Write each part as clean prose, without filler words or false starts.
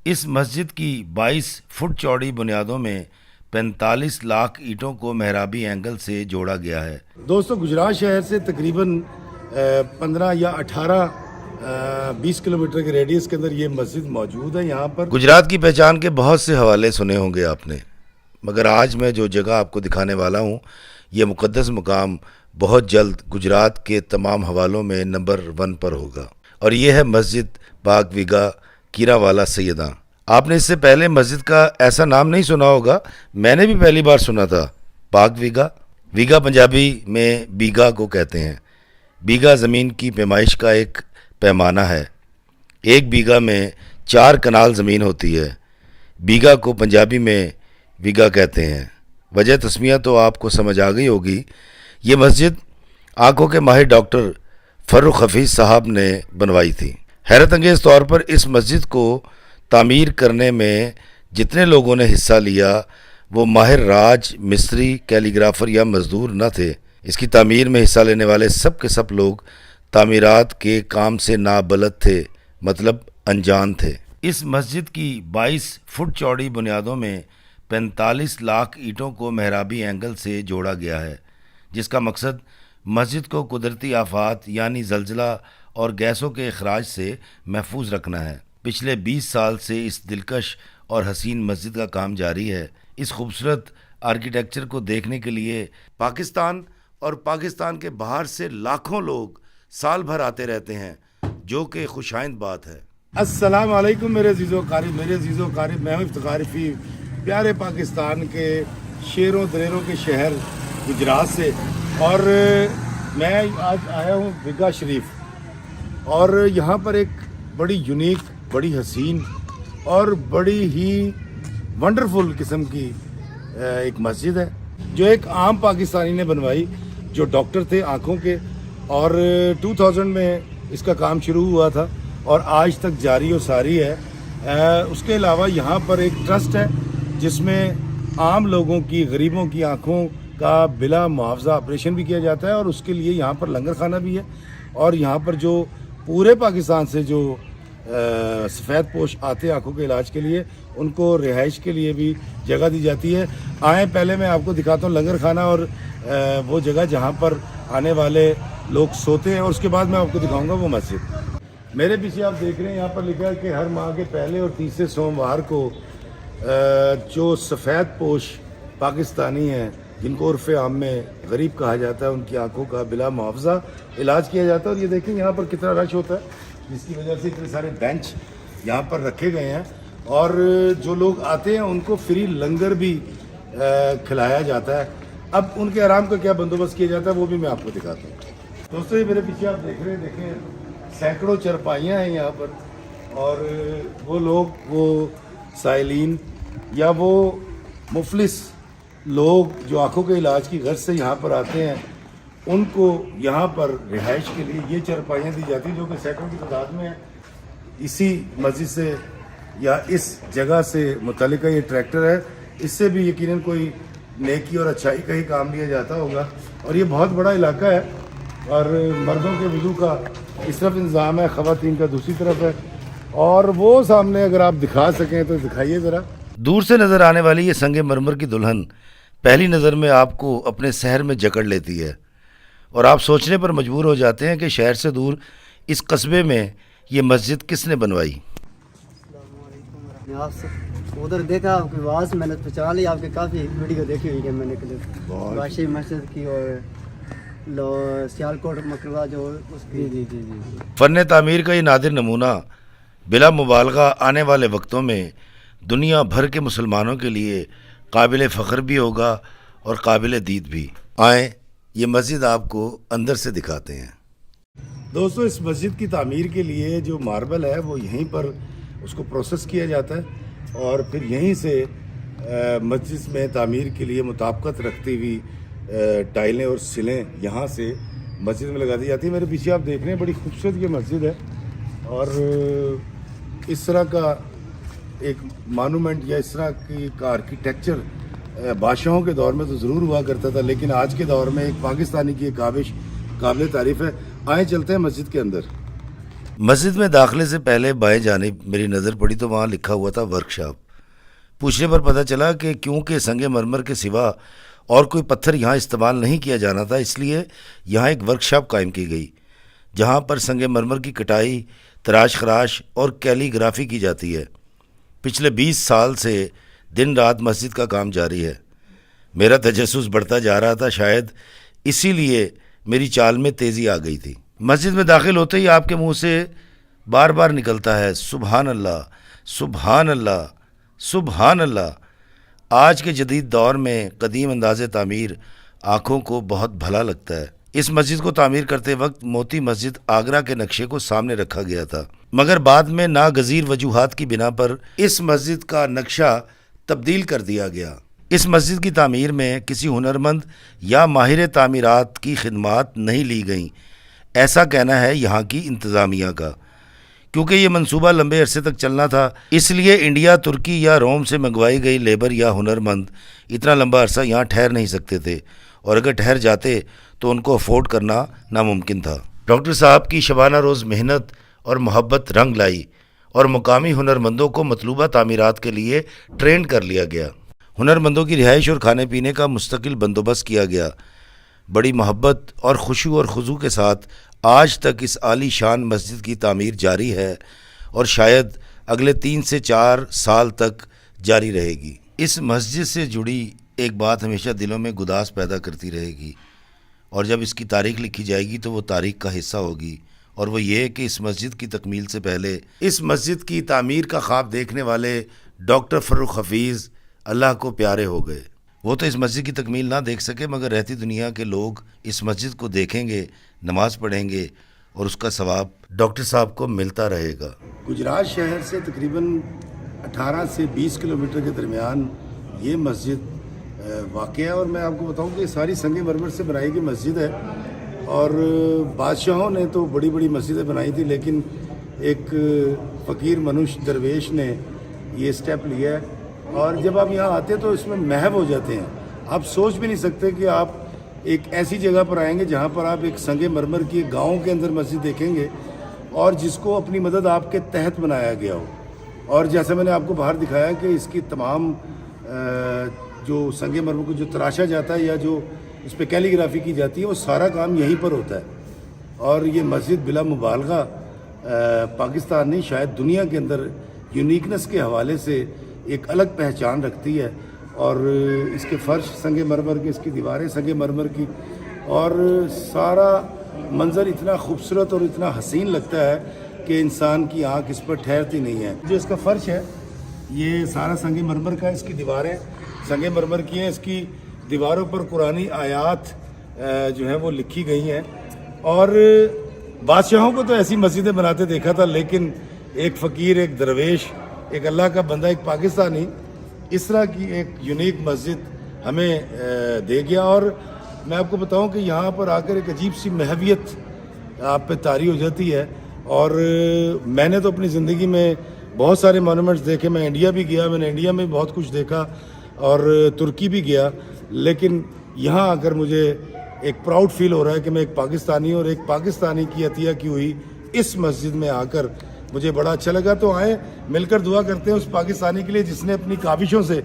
اس مسجد کی 22 فٹ چوڑی بنیادوں میں 45 لاکھ اینٹوں کو محرابی اینگل سے جوڑا گیا ہے۔ دوستو، گجرات شہر سے تقریباً 15 یا 18 20 کلومیٹر کے ریڈیس کے اندر یہ مسجد موجود ہے۔ یہاں پر گجرات کی پہچان کے بہت سے حوالے سنے ہوں گے آپ نے، مگر آج میں جو جگہ آپ کو دکھانے والا ہوں، یہ مقدس مقام بہت جلد گجرات کے تمام حوالوں میں نمبر 1 پر ہوگا، اور یہ ہے مسجد پاک ویگا کیرا والا سیداں۔ آپ نے اس سے پہلے مسجد کا ایسا نام نہیں سنا ہوگا، میں نے بھی پہلی بار سنا تھا۔ پاک ویگا، ویگا پنجابی میں بیگا کو کہتے ہیں۔ بیگا زمین کی پیمائش کا ایک پیمانہ ہے۔ ایک بیگا میں 4 کنال زمین ہوتی ہے۔ بیگا کو پنجابی میں ویگا کہتے ہیں۔ وجہ تسمیہ تو آپ کو سمجھ آ گئی ہوگی۔ یہ مسجد آنکھوں کے ماہر ڈاکٹر فرخ حفیظ صاحب نے بنوائی تھی۔ حیرت انگیز طور پر اس مسجد کو تعمیر کرنے میں جتنے لوگوں نے حصہ لیا وہ ماہر راج، مستری، کیلیگرافر یا مزدور نہ تھے۔ اس کی تعمیر میں حصہ لینے والے سب کے سب لوگ تعمیرات کے کام سے نابلد تھے، مطلب انجان تھے۔ اس مسجد کی 22 فٹ چوڑی بنیادوں میں 45 لاکھ اینٹوں کو محرابی اینگل سے جوڑا گیا ہے، جس کا مقصد مسجد کو قدرتی آفات یعنی زلزلہ اور گیسوں کے اخراج سے محفوظ رکھنا ہے۔ پچھلے 20 سال سے اس دلکش اور حسین مسجد کا کام جاری ہے۔ اس خوبصورت آرکیٹیکچر کو دیکھنے کے لیے پاکستان اور پاکستان کے باہر سے لاکھوں لوگ سال بھر آتے رہتے ہیں، جو کہ خوشائند بات ہے۔ السلام علیکم میرے عزیز و قارب، میں ہوں افتخار رفیع، پیارے پاکستان کے شیروں دلیروں کے شہر گجرات سے، اور میں آج آیا ہوں ویگا شریف، اور یہاں پر ایک بڑی یونیک، بڑی حسین اور بڑی ہی ونڈرفل قسم کی ایک مسجد ہے، جو ایک عام پاکستانی نے بنوائی، جو ڈاکٹر تھے آنکھوں کے، اور 2000 میں اس کا کام شروع ہوا تھا اور آج تک جاری و ساری ہے۔ اس کے علاوہ یہاں پر ایک ٹرسٹ ہے جس میں عام لوگوں کی، غریبوں کی آنکھوں کا بلا معاوضہ آپریشن بھی کیا جاتا ہے، اور اس کے لیے یہاں پر لنگر خانہ بھی ہے، اور یہاں پر جو پورے پاکستان سے جو سفید پوش آتے ہیں آنکھوں کے علاج کے لیے، ان کو رہائش کے لیے بھی جگہ دی جاتی ہے۔ آئیں پہلے میں آپ کو دکھاتا ہوں لنگر خانہ اور وہ جگہ جہاں پر آنے والے لوگ سوتے ہیں، اور اس کے بعد میں آپ کو دکھاؤں گا وہ مسجد۔ میرے پیچھے آپ دیکھ رہے ہیں، یہاں پر لکھا ہے کہ ہر ماہ کے پہلے اور تیسرے سوموار کو جو سفید پوش پاکستانی ہیں، جن کو عرف عام میں غریب کہا جاتا ہے، ان کی آنکھوں کا بلا معاوضہ علاج کیا جاتا ہے۔ اور یہ دیکھیں یہاں پر کتنا رش ہوتا ہے، جس کی وجہ سے اتنے سارے بینچ یہاں پر رکھے گئے ہیں، اور جو لوگ آتے ہیں ان کو فری لنگر بھی کھلایا جاتا ہے۔ اب ان کے آرام کا کیا بندوبست کیا جاتا ہے وہ بھی میں آپ کو دکھاتا ہوں۔ دوستو، یہ میرے پیچھے آپ دیکھ رہے ہیں، دیکھیں سینکڑوں چرپائیاں ہیں یہاں پر، اور وہ لوگ، وہ سائلین یا وہ مفلس لوگ جو آنکھوں کے علاج کی غرض سے یہاں پر آتے ہیں، ان کو یہاں پر رہائش کے لیے یہ چرپائیاں دی جاتی ہیں، جو کہ سینکڑوں کی تعداد میں ہیں۔ اسی مسجد سے یا اس جگہ سے متعلقہ یہ ٹریکٹر ہے، اس سے بھی یقیناً کوئی نیکی اور اچھائی کا ہی کام لیا جاتا ہوگا، اور یہ بہت بڑا علاقہ ہے، اور مردوں کے وضو کا اس طرف انتظام ہے، خواتین کا دوسری طرف ہے، اور وہ سامنے اگر آپ دکھا سکیں تو دکھائیے ذرا۔ دور سے نظر آنے والی یہ سنگ مرمر کی دلہن پہلی نظر میں آپ کو اپنے سحر میں جکڑ لیتی ہے، اور آپ سوچنے پر مجبور ہو جاتے ہیں کہ شہر سے دور اس قصبے میں یہ مسجد کس نے بنوائی۔ آپ سے ادھر دیکھا، آپ کی آواز میں نے پہچان لی، آپ کی کافی ویڈیو دیکھی ہوئی ہے میں نے، کلپ واشی مسجد کی اور سیالکوٹ مکروا جو اس کی۔ جی جی جی فن تعمیر کا یہ نادر نمونہ بلا مبالغہ آنے والے وقتوں میں دنیا بھر کے مسلمانوں کے لیے قابل فخر بھی ہوگا اور قابل دید بھی۔ آئیں یہ مسجد آپ کو اندر سے دکھاتے ہیں۔ دوستو، اس مسجد کی تعمیر کے لیے جو ماربل ہے وہ یہیں پر اس کو پروسیس کیا جاتا ہے، اور پھر یہیں سے مسجد میں تعمیر کے لیے مطابقت رکھتی ہوئی ٹائلیں اور سلیں یہاں سے مسجد میں لگا دی جاتی ہیں۔ میرے پیچھے آپ دیکھ رہے ہیں بڑی خوبصورت یہ مسجد ہے، اور اس طرح کا ایک مانومنٹ یا اس طرح کی کا آرکیٹیکچر بادشاہوں کے دور میں تو ضرور ہوا کرتا تھا، لیکن آج کے دور میں ایک پاکستانی کی ایک کاوش قابل تعریف ہے۔ آئیں چلتے ہیں مسجد کے اندر۔ مسجد میں داخلے سے پہلے بائیں جانب میری نظر پڑی تو وہاں لکھا ہوا تھا ورکشاپ۔ پوچھنے پر پتہ چلا کہ کیونکہ سنگ مرمر کے سوا اور کوئی پتھر یہاں استعمال نہیں کیا جانا تھا، اس لیے یہاں ایک ورکشاپ قائم کی گئی جہاں پر سنگ مرمر کی کٹائی، تراش خراش اور کیلی گرافی کی جاتی ہے۔ پچھلے 20 سال سے دن رات مسجد کا کام جاری ہے۔ میرا تجسس بڑھتا جا رہا تھا، شاید اسی لیے میری چال میں تیزی آ گئی تھی۔ مسجد میں داخل ہوتے ہی آپ کے منہ سے بار بار نکلتا ہے سبحان اللہ، سبحان اللہ، سبحان اللہ۔ آج کے جدید دور میں قدیم انداز تعمیر آنکھوں کو بہت بھلا لگتا ہے۔ اس مسجد کو تعمیر کرتے وقت موتی مسجد آگرہ کے نقشے کو سامنے رکھا گیا تھا، مگر بعد میں ناگزیر وجوہات کی بنا پر اس مسجد کا نقشہ تبدیل کر دیا گیا۔ اس مسجد کی تعمیر میں کسی ہنرمند یا ماہر تعمیرات کی خدمات نہیں لی گئیں، ایسا کہنا ہے یہاں کی انتظامیہ کا۔ کیونکہ یہ منصوبہ لمبے عرصے تک چلنا تھا، اس لیے انڈیا، ترکی یا روم سے منگوائی گئی لیبر یا ہنرمند اتنا لمبا عرصہ یہاں ٹھہر نہیں سکتے تھے، اور اگر ٹھہر جاتے تو ان کو افورڈ کرنا ناممکن تھا۔ ڈاکٹر صاحب کی شبانہ روز محنت اور محبت رنگ لائی اور مقامی ہنرمندوں کو مطلوبہ تعمیرات کے لیے ٹرین کر لیا گیا۔ ہنرمندوں کی رہائش اور کھانے پینے کا مستقل بندوبست کیا گیا۔ بڑی محبت اور خشوع اور خضوع کے ساتھ آج تک اس عالی شان مسجد کی تعمیر جاری ہے اور شاید اگلے 3 سے 4 سال تک جاری رہے گی۔ اس مسجد سے جڑی ایک بات ہمیشہ دلوں میں گداز پیدا کرتی رہے گی، اور جب اس کی تاریخ لکھی جائے گی تو وہ تاریخ کا حصہ ہوگی، اور وہ یہ کہ اس مسجد کی تکمیل سے پہلے اس مسجد کی تعمیر کا خواب دیکھنے والے ڈاکٹر فروخ حفیظ اللہ کو پیارے ہو گئے۔ وہ تو اس مسجد کی تکمیل نہ دیکھ سکے، مگر رہتی دنیا کے لوگ اس مسجد کو دیکھیں گے، نماز پڑھیں گے، اور اس کا ثواب ڈاکٹر صاحب کو ملتا رہے گا۔ گجرات شہر سے تقریباً 18 سے 20 کلومیٹر کے درمیان یہ مسجد واقع ہے، اور میں آپ کو بتاؤں کہ یہ ساری سنگ مرمر سے بنائی گئی مسجد ہے، اور بادشاہوں نے تو بڑی بڑی مسجدیں بنائی تھی، لیکن ایک فقیر منوش درویش نے یہ سٹیپ لیا ہے، اور جب آپ یہاں آتے تو اس میں محو ہو جاتے ہیں۔ آپ سوچ بھی نہیں سکتے کہ آپ ایک ایسی جگہ پر آئیں گے جہاں پر آپ ایک سنگ مرمر کی گاؤں کے اندر مسجد دیکھیں گے، اور جس کو اپنی مدد آپ کے تحت بنایا گیا ہو۔ اور جیسا میں نے آپ کو باہر دکھایا کہ اس کی تمام جو سنگ مرمر کو جو تراشا جاتا ہے یا جو اس پہ کیلی گرافی کی جاتی ہے، وہ سارا کام یہیں پر ہوتا ہے۔ اور یہ مسجد بلا مبالغہ پاکستان نہیں، شاید دنیا کے اندر یونیکنس کے حوالے سے ایک الگ پہچان رکھتی ہے، اور اس کے فرش سنگ مرمر کے، اس کی دیواریں سنگ مرمر کی، اور سارا منظر اتنا خوبصورت اور اتنا حسین لگتا ہے کہ انسان کی آنکھ اس پر ٹھہرتی نہیں ہے۔ جو اس کا فرش ہے یہ سارا سنگ مرمر کا ہے، اس کی دیواریں سنگ مرمر کی ہیں، اس کی دیواروں پر قرآنی آیات جو ہیں وہ لکھی گئی ہیں۔ اور بادشاہوں کو تو ایسی مسجدیں بناتے دیکھا تھا، لیکن ایک فقیر، ایک درویش، ایک اللہ کا بندہ، ایک پاکستانی اس طرح کی ایک یونیک مسجد ہمیں دے گیا۔ اور میں آپ کو بتاؤں کہ یہاں پر آ کر ایک عجیب سی محویت آپ پہ طاری ہو جاتی ہے۔ اور میں نے تو اپنی زندگی میں بہت سارے مونومنٹس دیکھے، میں انڈیا بھی گیا، میں نے انڈیا میں بہت کچھ دیکھا، اور ترکی بھی گیا، لیکن یہاں آ کر مجھے ایک پراؤڈ فیل ہو رہا ہے کہ میں ایک پاکستانی، اور ایک پاکستانی کی عطیہ کی ہوئی اس مسجد میں آ کر مجھے بڑا اچھا لگا۔ تو آئیں مل کر دعا کرتے ہیں اس پاکستانی کے لیے جس نے اپنی کاوشوں سے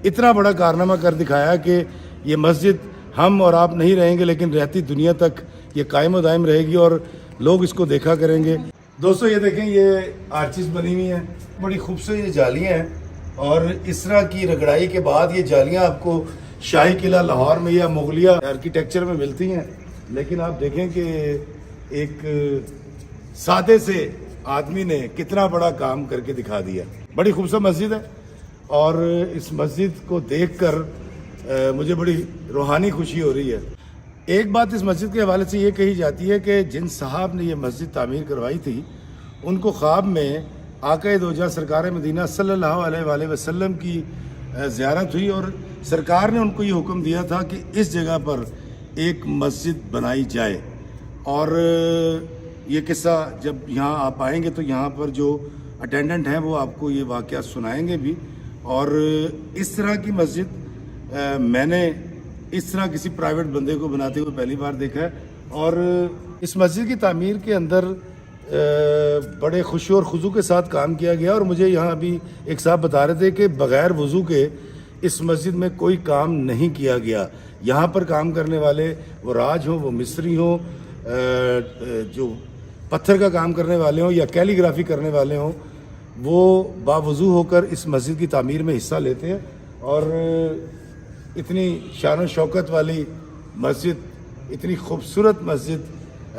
اتنا بڑا کارنامہ کر دکھایا کہ یہ مسجد ہم اور آپ نہیں رہیں گے، لیکن رہتی دنیا تک یہ قائم و دائم رہے گی، اور لوگ اس کو دیکھا کریں گے۔ دوستو یہ دیکھیں، یہ آرچز بنی ہوئی ہیں، بڑی خوبصورت یہ جالیاں ہیں، اور اس طرح کی رگڑائی کے بعد یہ جالیاں آپ کو شاہی قلعہ لاہور میں یا مغلیہ آرکیٹیکچر میں ملتی ہیں، لیکن آپ دیکھیں کہ ایک سادے سے آدمی نے کتنا بڑا کام کر کے دکھا دیا۔ بڑی خوبصورت مسجد ہے، اور اس مسجد کو دیکھ کر مجھے بڑی روحانی خوشی ہو رہی ہے۔ ایک بات اس مسجد کے حوالے سے یہ کہی جاتی ہے کہ جن صاحب نے یہ مسجد تعمیر کروائی تھی، ان کو خواب میں آقا دو جہاں سرکار مدینہ صلی اللہ علیہ وآلہ وسلم کی زیارت ہوئی، اور سرکار نے ان کو یہ حکم دیا تھا کہ اس جگہ پر ایک مسجد بنائی جائے۔ اور یہ قصہ جب یہاں آپ آئیں گے تو یہاں پر جو اٹینڈنٹ ہیں وہ آپ کو یہ واقعہ سنائیں گے بھی۔ اور اس طرح کی مسجد میں نے اس طرح کسی پرائیویٹ بندے کو بناتے ہوئے پہلی بار دیکھا ہے۔ اور اس مسجد کی تعمیر کے اندر بڑے خوشی اور خضوع کے ساتھ کام کیا گیا. اور مجھے یہاں ابھی ایک صاحب بتا رہے تھے کہ بغیر وضو کے اس مسجد میں کوئی کام نہیں کیا گیا. یہاں پر کام کرنے والے وہ راج ہوں، وہ مصری ہوں، جو پتھر کا کام کرنے والے ہوں یا کیلی گرافی کرنے والے ہوں، وہ باوضو ہو کر اس مسجد کی تعمیر میں حصہ لیتے ہیں. اور اتنی شان و شوکت والی مسجد، اتنی خوبصورت مسجد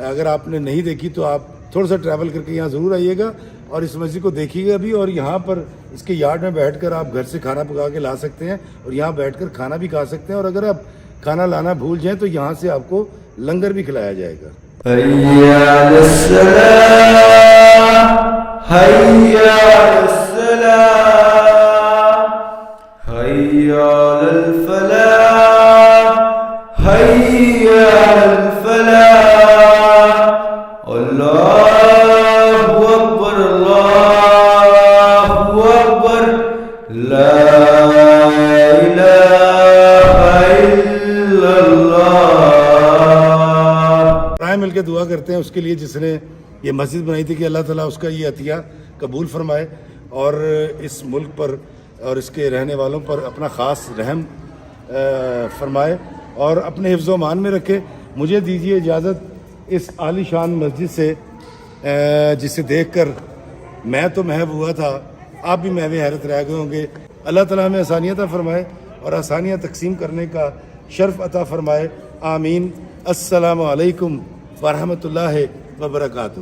اگر آپ نے نہیں دیکھی تو آپ تھوڑا سا ٹریول کر کے یہاں ضرور آئیے گا اور اس مسجد کو دیکھیے گا بھی. اور یہاں پر اس کے یارڈ میں بیٹھ کر آپ گھر سے کھانا پکا کے لا سکتے ہیں اور یہاں بیٹھ کر کھانا بھی کھا سکتے ہیں. اور اگر آپ کھانا لانا بھول جائیں تو یہاں سے آپ کو لنگر بھی کھلایا جائے گا. حي على الصلاة حي على الصلاة حي على الفلاح حي على الفلاح الله أكبر الله أكبر لا إله إلا الله. مل کے دعا کرتے ہیں اس کے لیے جس نے یہ مسجد بنائی تھی کہ اللہ تعالیٰ اس کا یہ عطیہ قبول فرمائے اور اس ملک پر اور اس کے رہنے والوں پر اپنا خاص رحم فرمائے اور اپنے حفظ و امان میں رکھے. مجھے دیجیے اجازت اس عالی شان مسجد سے جسے دیکھ کر میں تو محو ہوا تھا، آپ بھی محو حیرت رہ گئے ہوں گے. اللہ تعالیٰ ہمیں آسانیاں عطا فرمائے اور آسانیاں تقسیم کرنے کا شرف عطا فرمائے. آمین. السلام علیکم ورحمۃ اللہ وبرکاتہ.